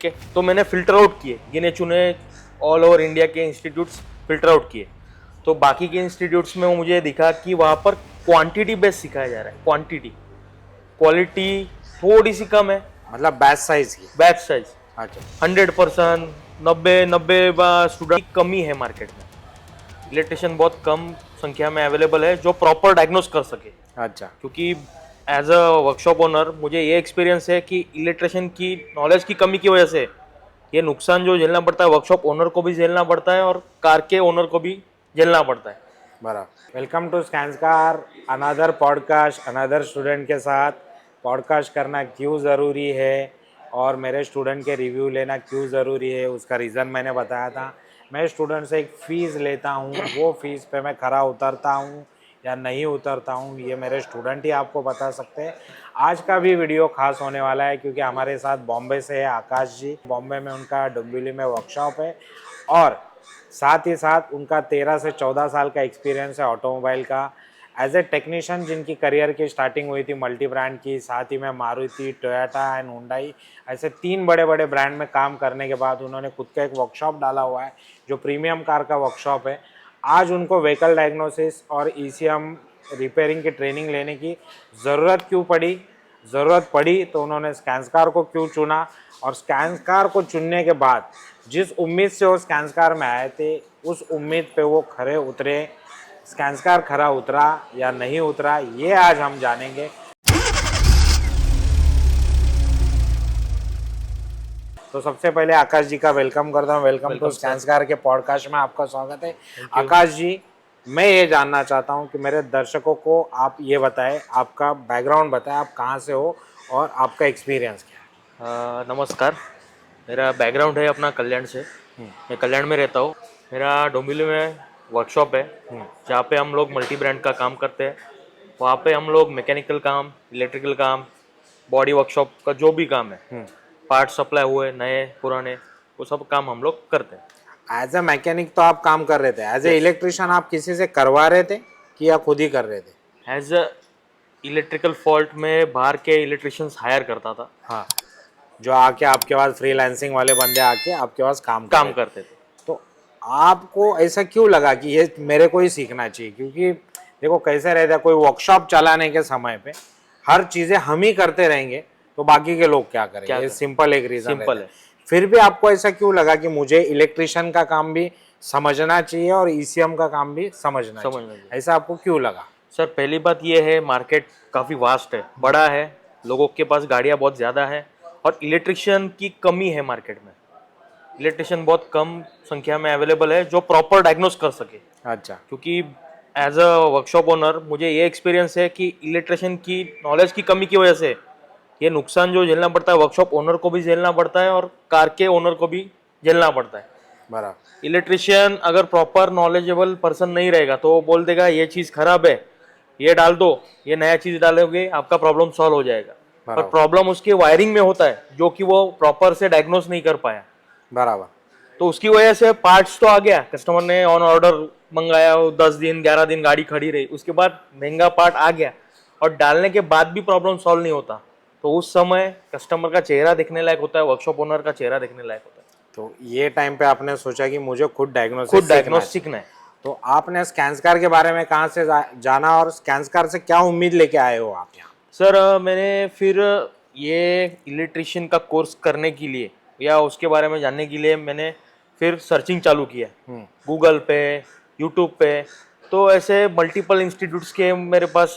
ठीक है, तो मैंने फिल्टर आउट किए, गिने चुने ऑल ओवर इंडिया के इंस्टीट्यूट्स फिल्टर आउट किए। तो बाकी के इंस्टीट्यूट्स में मुझे दिखा कि वहाँ पर क्वांटिटी बेस्ड सिखाया जा रहा है, क्वांटिटी, क्वालिटी थोड़ी सी कम है। मतलब बैच साइज की। बैच साइज अच्छा 100%, 90 स्टूडेंट की कमी है मार्केट में। इलेक्ट्रिशियन बहुत कम संख्या में अवेलेबल है जो प्रॉपर डायग्नोस कर सके। अच्छा। क्योंकि एज अ वर्कशॉप ओनर मुझे ये एक्सपीरियंस है कि इलेक्ट्रिशियन की नॉलेज की कमी की वजह से ये नुकसान जो झेलना पड़ता है वर्कशॉप ओनर को भी झेलना पड़ता है और कार के ओनर को भी झेलना पड़ता है। बराबर। Welcome to Scanscar, another podcast, another student के साथ। पॉडकास्ट करना क्यों ज़रूरी है और मेरे स्टूडेंट के रिव्यू लेना क्यों ज़रूरी है, उसका रीज़न मैंने बताया था। मैं स्टूडेंट से एक फ़ीस लेता हूँ, वो फ़ीस पे मैं खरा उतरता हूँ या नहीं उतरता हूँ, ये मेरे स्टूडेंट ही आपको बता सकते हैं। आज का भी वीडियो खास होने वाला है क्योंकि हमारे साथ बॉम्बे से है आकाश जी। बॉम्बे में उनका डोंबिवली में वर्कशॉप है और साथ ही साथ उनका 13 से 14 साल का एक्सपीरियंस है ऑटोमोबाइल का। एज ए टेक्नीशियन जिनकी करियर की स्टार्टिंग हुई थी मल्टी ब्रांड की, साथ ही में मारुति, टोयोटा एंड हुंडई, ऐसे 3 बड़े बड़े ब्रांड में काम करने के बाद उन्होंने खुद का एक वर्कशॉप डाला हुआ है जो प्रीमियम कार का वर्कशॉप है। आज उनको व्हीकल डायग्नोसिस और ईसीएम रिपेयरिंग की ट्रेनिंग लेने की ज़रूरत क्यों पड़ी, ज़रूरत पड़ी तो उन्होंने स्कैंसकार को क्यों चुना और स्कैंसकार को चुनने के बाद जिस उम्मीद से वो स्कैंसकार में आए थे उस उम्मीद पे वो खरे उतरे, स्कैंसकार खरा उतरा या नहीं उतरा, ये आज हम जानेंगे। तो सबसे पहले आकाश जी का वेलकम करता हूँ। वेलकम टू स्कैंसकार के पॉडकास्ट में आपका स्वागत है। आकाश जी, मैं ये जानना चाहता हूँ कि मेरे दर्शकों को आप ये बताएं, आपका बैकग्राउंड बताएं, आप कहाँ से हो और आपका एक्सपीरियंस क्या है। नमस्कार, मेरा बैकग्राउंड है अपना कल्याण से। मैं कल्याण में रहता हूँ। मेरा डोंबिवली में वर्कशॉप है जहाँ पे हम लोग मल्टी ब्रांड का काम करते हैं। वहाँ पे हम लोग मैकेनिकल काम, इलेक्ट्रिकल काम, बॉडी वर्कशॉप का जो भी काम है, पार्ट सप्लाई हुए नए पुराने, वो सब काम हम लोग करते हैं। एज ए मैकेनिक तो आप काम कर रहे थे, एज ए इलेक्ट्रिशियन आप किसी से करवा रहे थे कि या खुद ही कर रहे थे। एज अ इलेक्ट्रिकल फॉल्ट में बाहर के इलेक्ट्रिशियंस हायर करता था। हाँ, जो आके आपके पास फ्रीलांसिंग वाले बंदे आके आपके पास काम करते थे। तो आपको ऐसा क्यों लगा कि ये मेरे को ही सीखना चाहिए? क्योंकि देखो कैसे रहता है, कोई वर्कशॉप चलाने के समय पे हर चीज़ें हम ही करते रहेंगे तो बाकी के लोग क्या करेंगे, ये सिंपल एक रीज़न सिंपल है। फिर भी आपको ऐसा क्यों लगा कि मुझे इलेक्ट्रिशियन का काम भी समझना चाहिए और ईसीएम का काम भी समझना चाहिए, ऐसा आपको क्यों लगा? सर, पहली बात ये है, मार्केट काफ़ी वास्ट है, बड़ा है, लोगों के पास गाड़ियाँ बहुत ज़्यादा है और इलेक्ट्रिशियन की कमी है मार्केट में। इलेक्ट्रिशियन बहुत कम संख्या में अवेलेबल है जो प्रॉपर डायग्नोस कर सके। अच्छा। क्योंकि एज अ वर्कशॉप ओनर मुझे ये एक्सपीरियंस है कि इलेक्ट्रिशियन की नॉलेज की कमी की वजह से ये नुकसान जो झेलना पड़ता है वर्कशॉप ओनर को भी झेलना पड़ता है और कार के ओनर को भी झेलना पड़ता है। बराबर। इलेक्ट्रिशियन अगर प्रॉपर नॉलेजेबल पर्सन नहीं रहेगा तो वो बोल देगा ये चीज़ खराब है, ये डाल दो, ये नया चीज़ डालोगे आपका प्रॉब्लम सॉल्व हो जाएगा। पर प्रॉब्लम उसके वायरिंग में होता है जो कि वो प्रॉपर से डायग्नोस नहीं कर पाया। बराबर। तो उसकी वजह से पार्ट्स तो आ गया, कस्टमर ने ऑन ऑर्डर मंगाया, 10 दिन 11 दिन गाड़ी खड़ी रही, उसके बाद महंगा पार्ट आ गया और डालने के बाद भी प्रॉब्लम सॉल्व नहीं होता। तो उस समय कस्टमर का चेहरा देखने लायक होता है, वर्कशॉप ओनर का चेहरा देखने लायक होता है। तो ये टाइम पे आपने सोचा कि मुझे खुद डायग्नोसिस सीखना है। तो आपने स्कैंसकार के बारे में कहाँ से जाना और स्कैंसकार से क्या उम्मीद लेके आए हो आप यहाँ? सर, मैंने फिर ये इलेक्ट्रिशियन का कोर्स करने के लिए या उसके बारे में जानने के लिए मैंने फिर सर्चिंग चालू किया गूगल पे, यूट्यूब पे। तो ऐसे मल्टीपल इंस्टीट्यूट्स के मेरे पास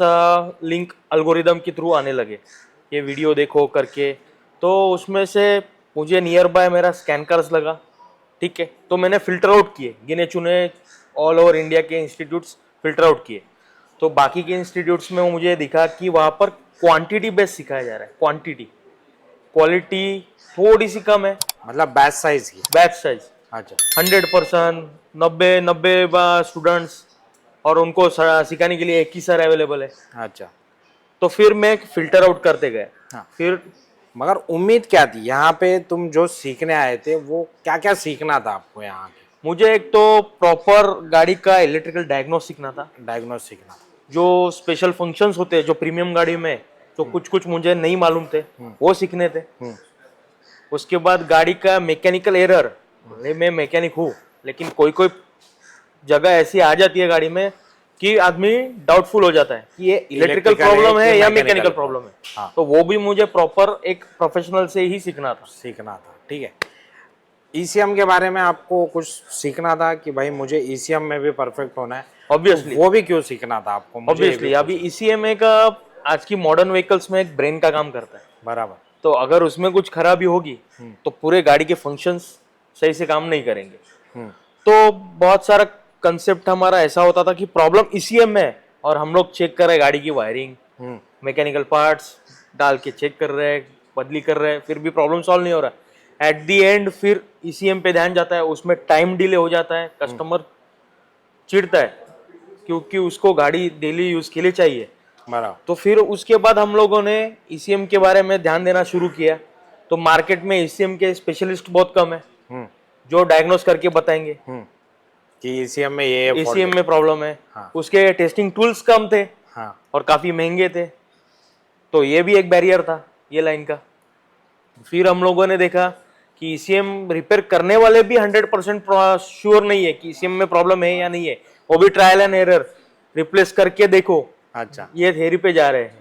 लिंक अल्गोरिदम के थ्रू आने लगे, ये वीडियो देखो करके। तो उसमें से मुझे नियर बाय मेरा स्कैनकर्स लगा, ठीक है। तो मैंने फ़िल्टर आउट किए, गिने चुने ऑल ओवर इंडिया के इंस्टीट्यूट्स फ़िल्टर आउट किए। तो बाकी के इंस्टीट्यूट्स में मुझे दिखा कि वहाँ पर क्वांटिटी बेस्ड सिखाया जा रहा है, क्वांटिटी, क्वालिटी थोड़ी सी कम है। मतलब बैच साइज की। Batch size. अच्छा। 100%, 90 स्टूडेंट्स और उनको सिखाने के लिए एक ही सर अवेलेबल है। अच्छा। तो फिर मैं फिल्टर आउट करते गए। हाँ। फिर मगर उम्मीद क्या थी यहाँ पे, तुम जो सीखने आए थे वो क्या क्या सीखना था आपको यहाँ के? मुझे एक तो प्रॉपर गाड़ी का इलेक्ट्रिकल डायग्नोस सीखना था, डायग्नोस सीखना था। जो स्पेशल फंक्शंस होते हैं जो प्रीमियम गाड़ी में, जो कुछ कुछ मुझे नहीं मालूम थे वो सीखने थे। उसके बाद गाड़ी का मैकेनिकल एरर, मैं मैकेनिक हूँ, लेकिन कोई कोई जगह ऐसी आ जाती है गाड़ी में कि आदमी डाउटफुल हो जाता है कि ये इलेक्ट्रिकल Electrical है प्रॉब्लम है कि या mechanical मैकेनिकल problem? प्रॉब्लम है। हाँ। तो वो भी मुझे प्रॉपर एक प्रोफेशनल से ही सीखना था। सीखना था, ठीक है। ईसीएम के बारे में आपको कुछ सीखना था कि भाई मुझे ईसीएम में भी परफेक्ट होना है, ऑब्वियसली, तो वो भी क्यों सीखना था आपको? मुझे ये भी ऑब्वियसली अभी पूछना। ईसीएमए का आज की मॉडर्न व्हीकल्स में एक ब्रेन का काम करता है। बराबर। तो अगर उसमें कुछ खराबी होगी तो पूरे गाड़ी के फंक्शंस सही से काम नहीं करेंगे। हम्म, तो बहुत सारा कंसेप्ट हमारा ऐसा होता था कि प्रॉब्लम ईसीएम में है और हम लोग चेक कर रहे हैं गाड़ी की वायरिंग, हम्म, मैकेनिकल पार्ट्स डाल के चेक कर रहे हैं, बदली कर रहे हैं, फिर भी प्रॉब्लम सॉल्व नहीं हो रहा। एट दी एंड फिर ईसीएम पे ध्यान जाता है, उसमें टाइम डिले हो जाता है, कस्टमर चिढ़ता है क्योंकि उसको गाड़ी डेली यूज के लिए चाहिए। बराबर। तो फिर उसके बाद हम लोगों ने ईसीएम के बारे में ध्यान देना शुरू किया। तो मार्केट में ईसीएम के स्पेशलिस्ट बहुत कम है हम्म, जो डायग्नोस करके बताएंगे कि ईसीएम में ये fault ईसीएम है। में प्रॉब्लम है। हाँ। उसके टेस्टिंग टूल्स कम थे हाँ, और काफी महंगे थे, तो ये भी एक बैरियर था ये लाइन का। फिर हम लोगों ने देखा कि ईसीएम रिपेयर करने वाले भी 100% श्योर नहीं है कि ईसीएम में प्रॉब्लम है या नहीं है, वो भी ट्रायल एंड एरर, रिप्लेस करके देखो, अच्छा। ये थ्योरी पे जा रहे हैं।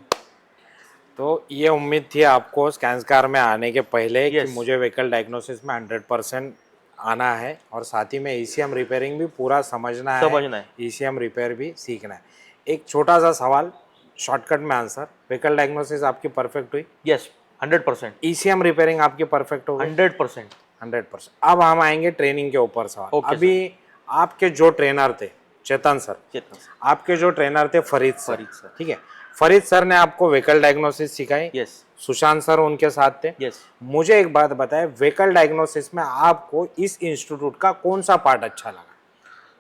तो ये उम्मीद थी आपको स्कैंसकार में आने के पहले कि Yes. मुझे व्हीकल डायग्नोसिस में 100% आना है और साथ ही में ईसीएम रिपेयरिंग भी पूरा समझना है, ईसीएम रिपेयर भी सीखना है। एक छोटा सा सवाल, शॉर्टकट में आंसर, व्हीकल डायग्नोसिस आपकी परफेक्ट हुई, यस 100%, ईसीएम रिपेयरिंग आपकी परफेक्ट हो गई 100%। 100%। अब हम आएंगे ट्रेनिंग के ऊपर सवाल। Okay, अभी आपके जो ट्रेनर थे चेतन सर, चेतन सर, आपके जो ट्रेनर थे फरीद फरीद सर, ठीक है, फरीद सर ने आपको व्हीकल डायग्नोसिस सिखाई, यस सुशांत सर उनके साथ थे। यस। मुझे एक बात बताएं, व्हीकल डायग्नोसिस में आपको इस इंस्टीट्यूट का कौन सा पार्ट अच्छा लगा?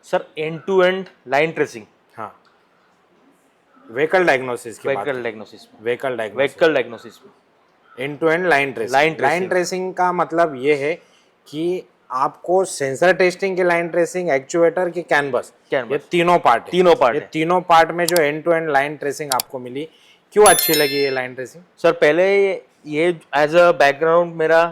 Sir end to end line tracing, हाँ, व्हीकल डायग्नोसिस की बात व्हीकल करें। डायग्नोसिस में, व्हीकल डायग्नोसिस व्हीकल डायग्नोसिस में end to end line tracing. Line tracing का मतलब ये है कि आपको सेंसर टेस्टिंग की लाइन ट्रेसिंग, एक्चुएटर की कैनवस, ये तीनों पार्ट है। तीनों पार्ट ये है। तीनों पार्ट में जो end to end line tracing आपको मिली, क्यों अच्छी लगी ये लाइन ट्रेसिंग? सर पहले ये एज अ बैकग्राउंड मेरा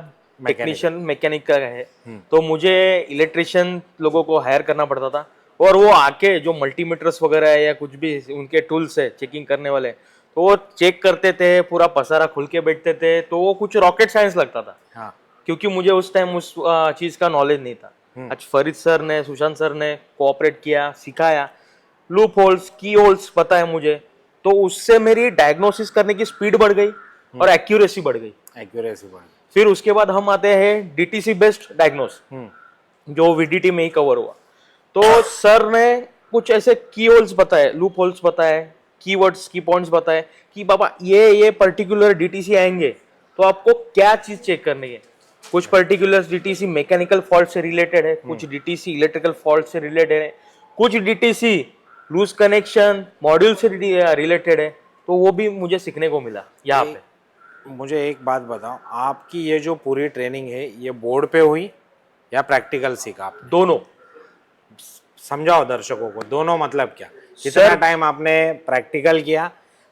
टेक्नीशियन मैकेनिक का है, तो मुझे इलेक्ट्रिशियन लोगों को हायर करना पड़ता था और वो आके जो मल्टीमीटर्स वगैरह है या कुछ भी उनके टूल्स है चेकिंग करने वाले, तो वो चेक करते थे, पूरा पसारा खुल के बैठते थे, तो वो कुछ रॉकेट साइंस लगता था। हाँ, क्योंकि मुझे उस टाइम उस चीज का नॉलेज नहीं था। आज फरीद सर ने, सुशांत सर ने कोऑपरेट किया, सिखाया, लूप होल्स, की होल्स पता है मुझे, तो उससे मेरी डायग्नोसिस करने की स्पीड बढ़ गई और एक्यूरेसी बढ़ गई। एक्यूरेसी बढ़। फिर उसके बाद हम आते हैं डीटीसी बेस्ड डायग्नोस, जो वीडीटी में ही कवर हुआ। तो सर ने कुछ ऐसे की होल्स बताए, लूप होल्स बताए, कीवर्ड्स की पॉइंट्स बताए कि बाबा ये पर्टिकुलर डीटीसी आएंगे तो आपको क्या चीज चेक करनी है। कुछ पर्टिकुलर डीटीसी मैकेनिकल फॉल्ट से रिलेटेड है, कुछ डीटीसी इलेक्ट्रिकल फॉल्ट से रिलेटेड है, कुछ डीटीसी लूज कनेक्शन मॉड्यूल से रिलेटेड है। तो वो भी मुझे सीखने को मिला यहाँ पे। मुझे एक बात बताओ, आपकी ये जो पूरी ट्रेनिंग है ये बोर्ड पे हुई या प्रैक्टिकल सीखा आप? दोनों। समझाओ दर्शकों को, दोनों मतलब क्या? कितना टाइम आपने प्रैक्टिकल किया,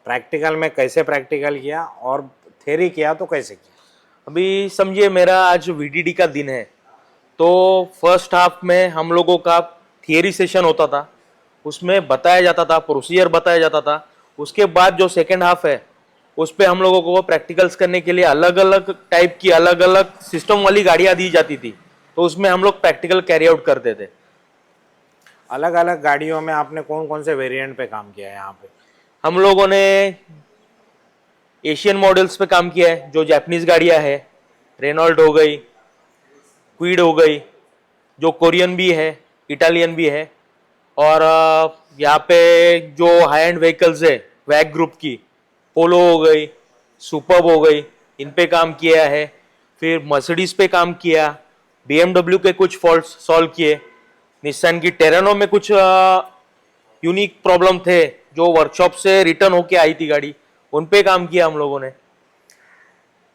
प्रैक्टिकल में कैसे प्रैक्टिकल किया, और थ्योरी किया तो कैसे किया? अभी समझिए मेरा आज वीडीडी का दिन है, तो फर्स्ट हाफ में हम लोगों का थियरी सेशन होता था, उसमें बताया जाता था, प्रोसीजर बताया जाता था। उसके बाद जो सेकेंड हाफ है उस पे हम लोगों को प्रैक्टिकल्स करने के लिए अलग अलग टाइप की अलग अलग सिस्टम वाली गाड़ियां दी जाती थी, तो उसमें हम लोग प्रैक्टिकल कैरी आउट करते थे। अलग अलग गाड़ियों में आपने कौन कौन से वेरिएंट पे काम किया है यहाँ पे? हम लोगों ने एशियन मॉडल्स पे काम किया है, जो जापानीज गाड़ियां है, रेनॉल्ट हो गई, क्वीड हो गई, जो कोरियन भी है, इटालियन भी है, और यहाँ पे जो हाई एंड व्हीकल्स है वैग ग्रुप की, पोलो हो गई, सुपर्ब हो गई, इन पे काम किया है। फिर मर्सिडीज पे काम किया, BMW के कुछ फॉल्ट्स सॉल्व किए, निस्सान की टेरेनो में कुछ यूनिक प्रॉब्लम थे जो वर्कशॉप से रिटर्न होके आई थी गाड़ी, उन पे काम किया हम लोगों ने।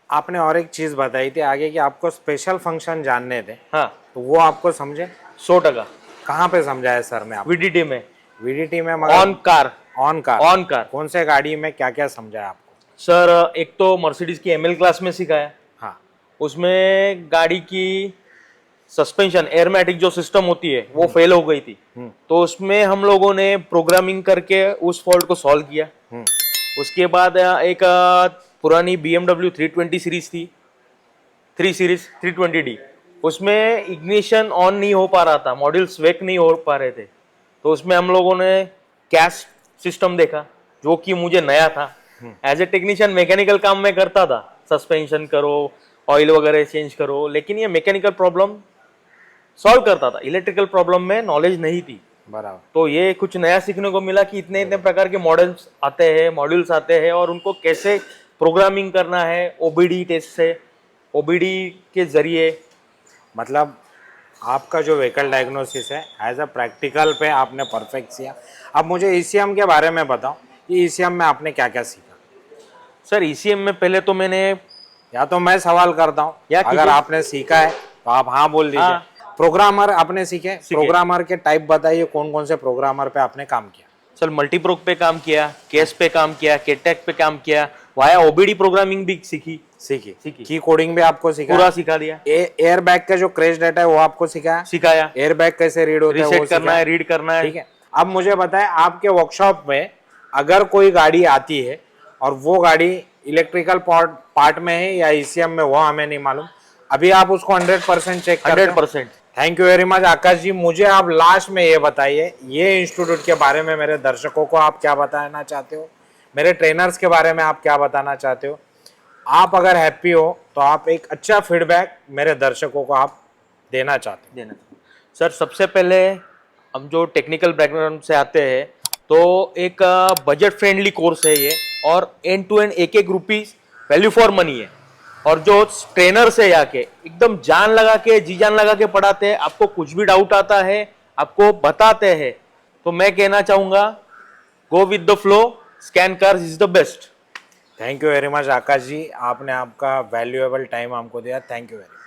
आपने और एक चीज बताई थी आगे कि आपको स्पेशल फंक्शन जानने थे, हाँ, तो वो आपको समझे? 100%। कहाँ पे समझाया सर ने? आप वीडीटी में, वीडीटी में? On car, on car? On car. कौन से गाड़ी में क्या क्या समझाया आपको? सर एक तो मर्सिडीज की ML क्लास में सिखाया, हाँ, उसमें गाड़ी की सस्पेंशन एयरमैटिक जो सिस्टम होती है वो फेल हो गई थी। तो उसमें हम लोगों ने प्रोग्रामिंग करके उस फॉल्ट को सॉल्व किया। उसके बाद एक पुरानी BMW 320 सीरीज थी, 3 सीरीज 320D, उसमें इग्निशन ऑन नहीं हो पा रहा था, मॉड्यूल्स वेक नहीं हो पा रहे थे। तो उसमें हम लोगों ने कैश सिस्टम देखा जो कि मुझे नया था। एज ए टेक्नीशियन मैकेनिकल काम में करता था, सस्पेंशन करो, ऑयल वगैरह चेंज करो, लेकिन ये मैकेनिकल प्रॉब्लम सॉल्व करता था, इलेक्ट्रिकल प्रॉब्लम में नॉलेज नहीं थी। बराबर। तो ये कुछ नया सीखने को मिला कि इतने इतने प्रकार के मॉडल्स आते हैं, मॉड्यूल्स आते हैं, और उनको कैसे प्रोग्रामिंग करना है ओबीडी टेस्ट से, ओबीडी के जरिए। मतलब आपका जो व्हीकल डायग्नोसिस है एज अ प्रैक्टिकल पे आपने परफेक्ट किया। अब मुझे ईसीएम के बारे में बताओ कि ईसीएम में आपने क्या क्या सीखा। सर ईसीएम में पहले तो मैंने, या तो मैं सवाल करता हूँ, या ठीक अगर है। आपने सीखा है तो आप हाँ बोल दीजिए। हाँ। प्रोग्रामर आपने सीखे, प्रोग्रामर के टाइप बताइए, कौन कौन से प्रोग्रामर पे आपने काम किया। सर मल्टीप्रोक पे काम किया, केस पे काम किया, केटेक पे काम किया, वाया ओबीडी प्रोग्रामिंग भी सीखी। सीखी की कोडिंग भी आपको सिखा, पूरा सिखा दिया। एयर बैग का जो क्रैश डेटा है वो आपको सिखाया, सिखाया, एयर बैग कैसे रीड होता है वो रीसेट करना सिखाया। है, रीड करना है। ठीक है। अब मुझे बताएं, आपके वर्कशॉप में अगर कोई गाड़ी आती है और वो गाड़ी इलेक्ट्रिकल पार्ट में है या ईसीएम में, वो हमें नहीं मालूम, अभी आप उसको 100% चेक करते हो। 100%। Thank you very much Akash जी। मुझे आप लास्ट में ये बताइए, ये इंस्टीट्यूट के बारे में मेरे दर्शकों को आप क्या बताना चाहते हो, मेरे ट्रेनर्स के बारे में आप क्या बताना चाहते हो। आप अगर हैप्पी हो तो आप एक अच्छा फीडबैक मेरे दर्शकों को आप देना चाहते देना। सर सबसे पहले हम जो टेक्निकल बैकग्राउंड से आते हैं, तो एक बजट फ्रेंडली कोर्स है ये, और एंड टू एंड एक एक रुपीज वैल्यू फॉर मनी है। और जो ट्रेनर से आके एकदम जान लगा के, जी जान लगा के पढ़ाते हैं, आपको कुछ भी डाउट आता है आपको बताते हैं। तो मैं कहना चाहूंगा, go with the flow, scan cars is the best. Thank you very much Akash ji, आपने आपका वैल्यूएबल टाइम हमको दिया। Thank you very much.